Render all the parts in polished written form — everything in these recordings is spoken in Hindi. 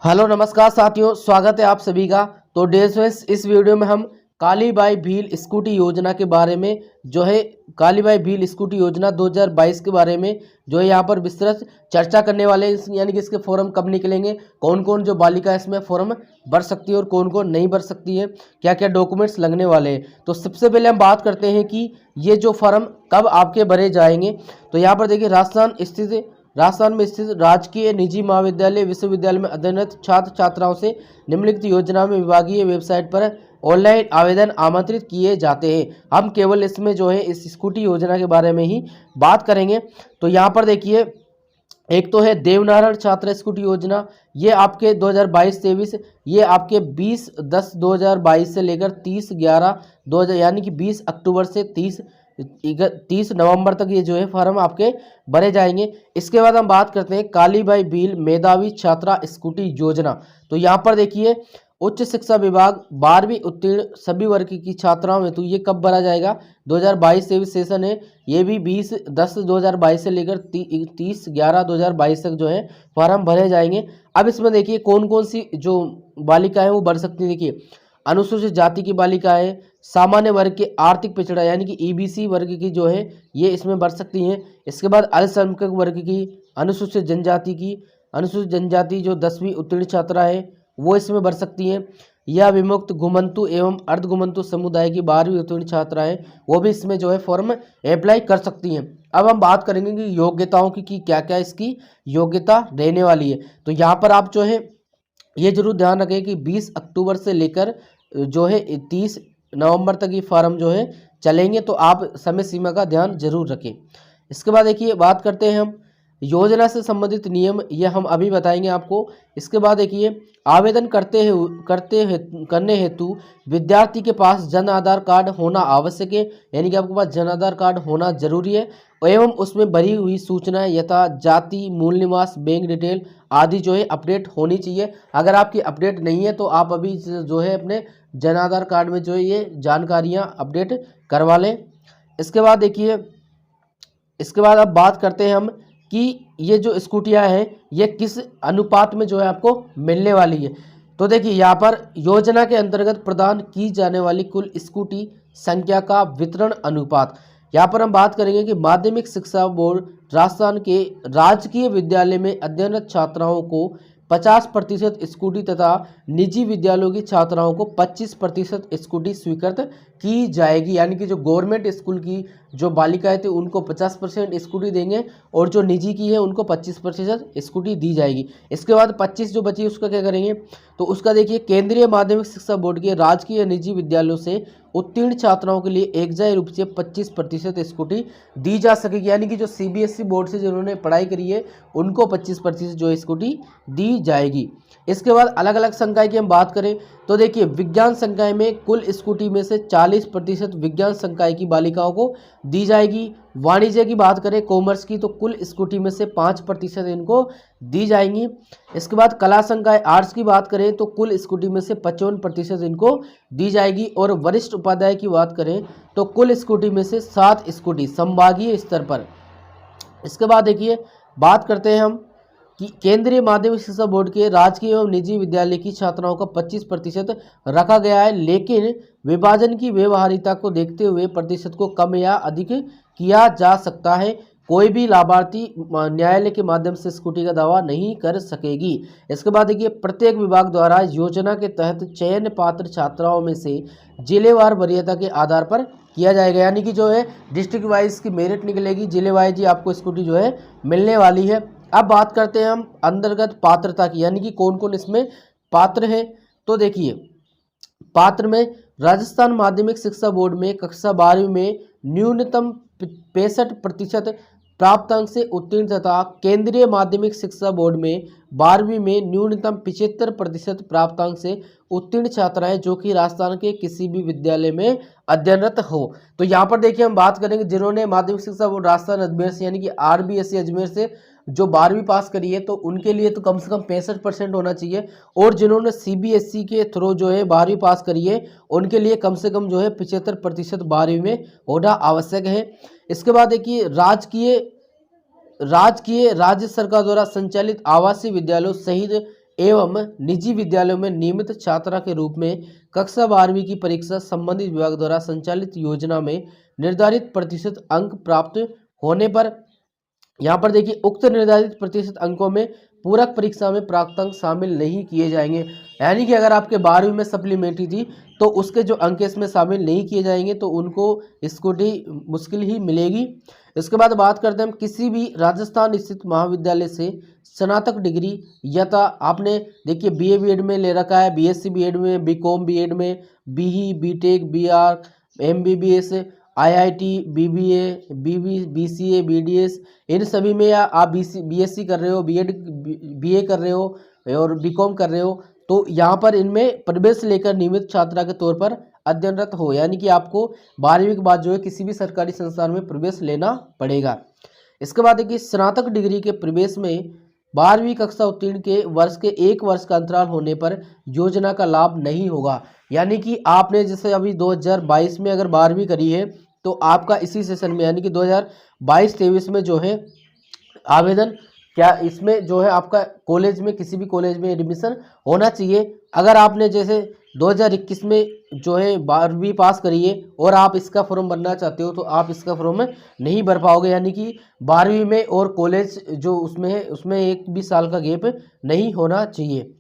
हेलो नमस्कार साथियों, स्वागत है आप सभी का। तो डेज इस वीडियो में हम कालीबाई भील स्कूटी योजना के बारे में कालीबाई भील स्कूटी योजना 2022 के बारे में यहाँ पर विस्तृत चर्चा करने वाले हैं। यानी कि इसके फॉर्म कब निकलेंगे, कौन कौन जो बालिका इसमें फॉर्म भर सकती है और कौन कौन नहीं भर सकती है, क्या क्या डॉक्यूमेंट्स लगने वाले हैं। तो सबसे पहले हम बात करते हैं कि ये जो फॉर्म कब आपके भरे जाएंगे। तो यहाँ पर देखिए, राजस्थान में स्थित राजकीय निजी महाविद्यालय विश्वविद्यालय में अध्ययनरत छात्र छात्राओं से निम्नलिखित योजना में विभागीय वेबसाइट पर ऑनलाइन आवेदन आमंत्रित किए जाते हैं। हम केवल इसमें इस स्कूटी योजना के बारे में ही बात करेंगे। तो यहाँ पर देखिए, एक तो है देवनारायण छात्र स्कूटी योजना। ये आपके 2022-23 ये आपके 20/10/2022 से लेकर 30/11/2000 यानी कि 20 अक्टूबर से 30 नवंबर तक ये फॉर्म आपके भरे जाएंगे। इसके बाद हम बात करते हैं कालीबाई भील मेधावी छात्रा स्कूटी योजना। तो यहाँ पर देखिए, उच्च शिक्षा विभाग 12वीं उत्तीर्ण सभी वर्ग की छात्राओं में तो ये कब भरा जाएगा, 2022-23 सेशन है। ये भी 20/10/2022 से लेकर 30/11/2022 तक फॉर्म भरे जाएंगे। अब इसमें देखिए कौन कौन सी जो बालिकाएं वो भर सकती हैं। देखिए, अनुसूचित जाति की बालिकाएं, सामान्य वर्ग के आर्थिक पिछड़ा यानी कि ईबीसी वर्ग की ये इसमें भर सकती हैं। इसके बाद अल्पसंख्यक वर्ग की, अनुसूचित जनजाति जो 10वीं उत्तीर्ण छात्रा है वो इसमें भर सकती हैं। या विमुक्त घुमंतु एवं अर्ध घुमंतु समुदाय की 12वीं उत्तीर्ण छात्राएं वो भी इसमें फॉर्म अप्लाई कर सकती हैं। अब हम बात करेंगे कि योग्यताओं की कि क्या क्या इसकी योग्यता रहने वाली है। तो यहाँ पर आप ये जरूर ध्यान रखें कि 20 अक्टूबर से लेकर 30 नवंबर तक ये फॉर्म चलेंगे। तो आप समय सीमा का ध्यान जरूर रखें। इसके बाद देखिए, बात करते हैं हम योजना से संबंधित नियम, ये हम अभी बताएंगे आपको। इसके बाद देखिए, आवेदन करने हेतु विद्यार्थी के पास जन आधार कार्ड होना आवश्यक है। यानी कि आपके पास जन आधार कार्ड होना जरूरी है एवं उसमें भरी हुई सूचनाएं यथा जाति, मूल निवास, बैंक डिटेल आदि अपडेट होनी चाहिए। अगर आपकी अपडेट नहीं है तो आप अभी अपने जन आधार कार्ड में ये जानकारियां अपडेट करवा लें। इसके बाद देखिए, इसके बाद अब बात करते हैं हम कि ये जो स्कूटियाँ हैं ये किस अनुपात में आपको मिलने वाली है। तो देखिए, यहाँ पर योजना के अंतर्गत प्रदान की जाने वाली कुल स्कूटी संख्या का वितरण अनुपात, यहाँ पर हम बात करेंगे कि माध्यमिक शिक्षा बोर्ड राजस्थान के राजकीय विद्यालय में अध्ययनरत छात्राओं को 50% स्कूटी तथा निजी विद्यालयों की छात्राओं को 25% स्कूटी स्वीकृत की जाएगी। यानी कि जो गवर्नमेंट स्कूल की जो बालिकाएं थी उनको 50% स्कूटी देंगे और जो निजी की है उनको 25% स्कूटी दी जाएगी। इसके बाद 25 जो बची उसका क्या करेंगे, तो उसका देखिए, केंद्रीय माध्यमिक शिक्षा बोर्ड के राजकीय निजी विद्यालयों से उत्तीर्ण छात्राओं के लिए एकजाय रूप से 25% स्कूटी दी जा सकेगी। यानी कि जो सीबीएसई बोर्ड से जिन्होंने पढ़ाई करी है उनको 25% स्कूटी दी जाएगी। इसके बाद अलग अलग संकाय की हम बात करें तो देखिए, विज्ञान संकाय में कुल स्कूटी में से 40% विज्ञान संकाय की बालिकाओं को दी जाएगी। वाणिज्य की बात करें, कॉमर्स की, तो कुल स्कूटी में से 5% इनको दी जाएंगी। इसके बाद कला संकाय आर्ट्स की बात करें तो कुल स्कूटी में से 55% इनको दी जाएगी। और वरिष्ठ उपाध्याय की बात करें तो कुल स्कूटी में से 7 स्कूटी संभागीय स्तर पर। इसके बाद देखिए, बात करते हैं हम कि केंद्रीय माध्यमिक शिक्षा बोर्ड के राजकीय एवं निजी विद्यालय की छात्राओं का 25% रखा गया है, लेकिन विभाजन की व्यवहारिता को देखते हुए प्रतिशत को कम या अधिक किया जा सकता है। कोई भी लाभार्थी न्यायालय के माध्यम से स्कूटी का दावा नहीं कर सकेगी। इसके बाद देखिए, प्रत्येक विभाग द्वारा योजना के तहत चयन पात्र छात्राओं में से जिलेवार वरीयता के आधार पर किया जाएगा। यानी कि डिस्ट्रिक्ट वाइज की मेरिट निकलेगी, जिले वाइज ही आपको स्कूटी मिलने वाली है। अब बात करते हैं हम अंतर्गत पात्रता की, यानी कि कौन कौन इसमें पात्र है। तो देखिए, पात्र में राजस्थान माध्यमिक शिक्षा बोर्ड में कक्षा 12वीं में न्यूनतम 65% प्राप्तांक से उत्तीर्ण तथा केंद्रीय माध्यमिक शिक्षा बोर्ड में 12वीं में न्यूनतम 75% प्राप्तांक से उत्तीर्ण छात्राएं जो कि राजस्थान के किसी भी विद्यालय में अध्ययनरत हो। तो यहाँ पर देखिए, हम बात करेंगे जिन्होंने माध्यमिक शिक्षा बोर्ड राजस्थान अजमेर से यानी कि आरबीएससी अजमेर से जो 12वीं पास करी है तो उनके लिए तो कम से कम 65% होना चाहिए। और जिन्होंने सीबीएसई के थ्रू 12वीं पास करी है उनके लिए कम से कम 75% 12वीं में होना आवश्यक है। इसके बाद देखिए, राज्य सरकार द्वारा संचालित आवासीय विद्यालयों सहित एवं निजी विद्यालयों में नियमित छात्रा के रूप में कक्षा 12वीं की परीक्षा संबंधित विभाग द्वारा संचालित योजना में निर्धारित प्रतिशत अंक प्राप्त होने पर, यहाँ पर देखिए उक्त निर्धारित प्रतिशत अंकों में पूरक परीक्षा में प्राप्त अंक शामिल नहीं किए जाएंगे। यानी कि अगर आपके 12वीं में सप्लीमेंट्री थी तो उसके जो अंक इसमें शामिल नहीं किए जाएंगे तो उनको स्कूटी मुश्किल ही मिलेगी। इसके बाद बात करते हैं हम किसी भी राजस्थान स्थित महाविद्यालय से स्नातक डिग्री यथा आपने देखिए बीए बीएड में ले रखा है, बीएससी बीएड में, बीकॉम बीएड में, BE BTech BR MBBS IIT BBA BCA BDS इन सभी में, या आप बीएससी कर रहे हो, बीए कर रहे हो और बीकॉम कर रहे हो, तो यहाँ पर इनमें प्रवेश लेकर नियमित छात्रा के तौर पर अध्ययनरत हो, यानी कि आपको 12वीं के बाद जो है किसी भी सरकारी संस्थान में प्रवेश लेना पड़ेगा। इसके बाद देखिए स्नातक डिग्री के प्रवेश में 12वीं कक्षा उत्तीर्ण के वर्ष के 1 वर्ष का अंतराल होने पर योजना का लाभ नहीं होगा। यानी कि आपने जैसे अभी 2022 में अगर 12वीं करी है तो आपका इसी सेशन में यानी कि 2022-23 में जो है आवेदन क्या इसमें जो है आपका कॉलेज में किसी भी कॉलेज में एडमिशन होना चाहिए। अगर आपने जैसे 2021 में जो है 12वीं पास करी है और आप इसका फॉर्म भरना चाहते हो तो आप इसका फॉर्म नहीं भर पाओगे, यानी कि 12वीं में और कॉलेज जो उसमें है उसमें 1 भी साल का गैप नहीं होना चाहिए।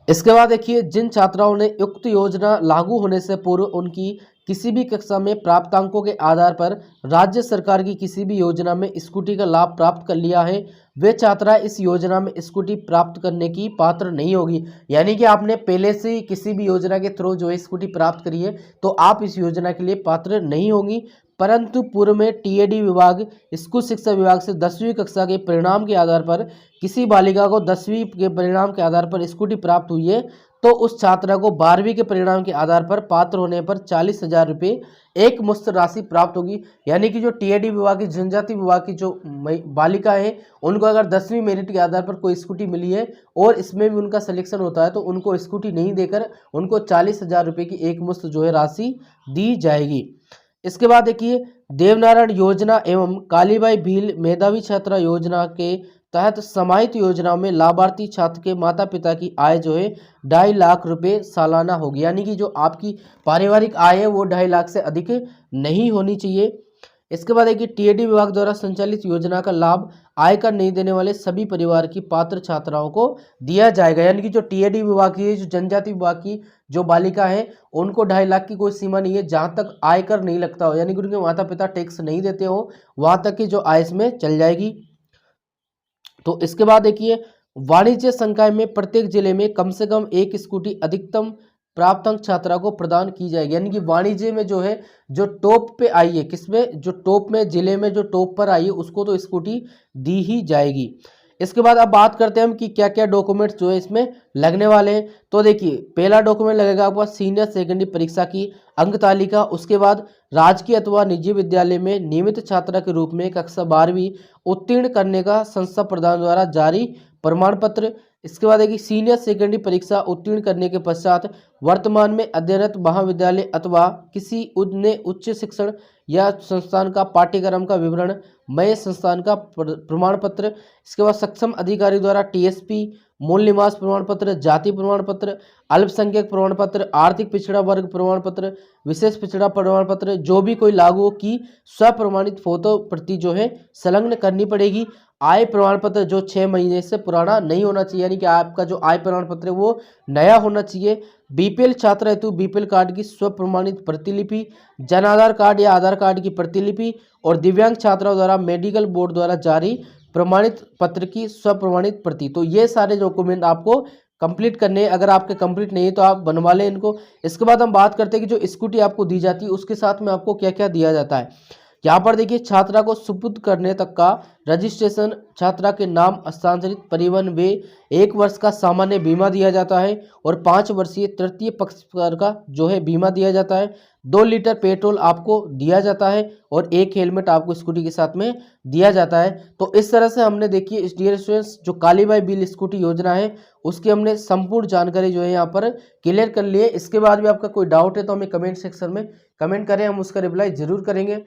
इसके बाद देखिए जिन छात्राओं ने उक्त योजना लागू होने से पूर्व उनकी किसी भी कक्षा में प्राप्तांकों के आधार पर राज्य सरकार की किसी भी योजना में स्कूटी का लाभ प्राप्त कर लिया है, वे छात्रा इस योजना में स्कूटी प्राप्त करने की पात्र नहीं होगी। यानी कि आपने पहले से ही किसी भी योजना के थ्रू जो है स्कूटी प्राप्त करी है तो आप इस योजना के लिए पात्र नहीं होंगी। परंतु पूर्व में टीएडी विभाग स्कूल शिक्षा विभाग से 10वीं कक्षा के परिणाम के आधार पर किसी बालिका को 10वीं के परिणाम के आधार पर स्कूटी प्राप्त हुई है तो उस छात्रा को 12वीं के परिणाम के आधार पर पात्र होने पर 40,000 रुपये एक मुश्त राशि प्राप्त होगी। यानी कि जो टीएडी विभाग की जनजाति विभाग की जो बालिका है उनको अगर 10वीं मेरिट के आधार पर कोई स्कूटी मिली है और इसमें भी उनका सिलेक्शन होता है तो उनको स्कूटी नहीं देकर उनको 40,000 रुपये की एक मुश्त जो है राशि दी जाएगी। इसके बाद देखिए देवनारायण योजना एवं कालीबाई भील मेधावी छात्रा योजना के तहत समाहित योजनाओं में लाभार्थी छात्र के माता पिता की आय जो है 2.5 लाख रुपए सालाना होगी। यानी कि जो आपकी पारिवारिक आय है वो 2.5 लाख से अधिक नहीं होनी चाहिए। इसके बाद देखिए टीएडी विभाग द्वारा संचालित योजना का लाभ आयकर नहीं देने वाले सभी परिवार की पात्र छात्राओं को दिया जाएगा। यानी कि जो टीएडी विभाग की जो जनजाति विभाग की जो बालिका है उनको 2.5 लाख की कोई सीमा नहीं है, जहां तक आयकर नहीं लगता हो, यानी कि उनके माता पिता टैक्स नहीं देते हो वहां तक की जो आय इसमें चल जाएगी। तो इसके बाद देखिए वाणिज्य संकाय में प्रत्येक जिले में कम से कम 1 स्कूटी अधिकतम प्राप्तांक छात्रा को प्रदान की जाएगी। यानी कि वाणिज्य में जो है जो टॉप पे आई है, किसमें जो टॉप में जिले में जो टॉप पर आई है उसको तो स्कूटी दी ही जाएगी। इसके बाद अब बात करते हैं हम कि क्या क्या डॉक्यूमेंट्स जो है इसमें लगने वाले हैं। तो देखिए पहला डॉक्यूमेंट लगेगा आपका सीनियर सेकेंडरी परीक्षा की अंक तालिका। उसके बाद राजकीय अथवा निजी विद्यालय में नियमित छात्रा के रूप में कक्षा 12वीं उत्तीर्ण करने का संस्था प्रदान द्वारा जारी प्रमाण पत्र। इसके बाद देखिए सीनियर सेकेंडरी परीक्षा उत्तीर्ण करने के पश्चात वर्तमान में अध्ययनरत महाविद्यालय अथवा किसी उच्च शिक्षण या संस्थान का पाठ्यक्रम का विवरण, मय संस्थान का प्रमाण पत्र। इसके बाद सक्षम अधिकारी द्वारा टीएसपी, मूल निवास प्रमाण पत्र, जाति प्रमाण पत्र, अल्पसंख्यक प्रमाण पत्र, आर्थिक पिछड़ा वर्ग प्रमाण पत्र, विशेष पिछड़ा प्रमाण पत्र, जो भी कोई लागू की स्वप्रमाणित फोटो प्रति जो है संलग्न करनी पड़ेगी। आय प्रमाण पत्र जो 6 महीने से पुराना नहीं होना चाहिए, यानी कि आपका जो आय प्रमाण पत्र है वो नया होना चाहिए। बीपीएल छात्र हेतु बीपीएल कार्ड की स्वप्रमाणित प्रतिलिपि, जन आधार कार्ड या आधार कार्ड की प्रतिलिपि और दिव्यांग छात्राओं द्वारा मेडिकल बोर्ड द्वारा जारी प्रमाणित पत्र की स्वप्रमाणित प्रति। तो ये सारे डॉक्यूमेंट आपको कंप्लीट करने हैं। अगर आपके कंप्लीट नहीं है तो आप बनवा लें इनको। इसके बाद हम बात करते हैं कि जो स्कूटी आपको दी जाती है उसके साथ में आपको क्या क्या दिया जाता है। यहाँ पर देखिए छात्रा को सुपुर्द करने तक का रजिस्ट्रेशन, छात्रा के नाम हस्तांतरित, परिवहन वे 1 वर्ष का सामान्य बीमा दिया जाता है और 5 वर्षीय तृतीय पक्षकार का जो है बीमा दिया जाता है। 2 लीटर पेट्रोल आपको दिया जाता है और 1 हेलमेट आपको स्कूटी के साथ में दिया जाता है। तो इस तरह से हमने देखिए डियर स्टूडेंट्स जो कालीबाई भील स्कूटी योजना है उसकी हमने संपूर्ण जानकारी जो है यहाँ पर क्लियर कर ली है। इसके बाद भी आपका कोई डाउट है तो हमें कमेंट सेक्शन में कमेंट करें, हम उसका रिप्लाई जरूर करेंगे।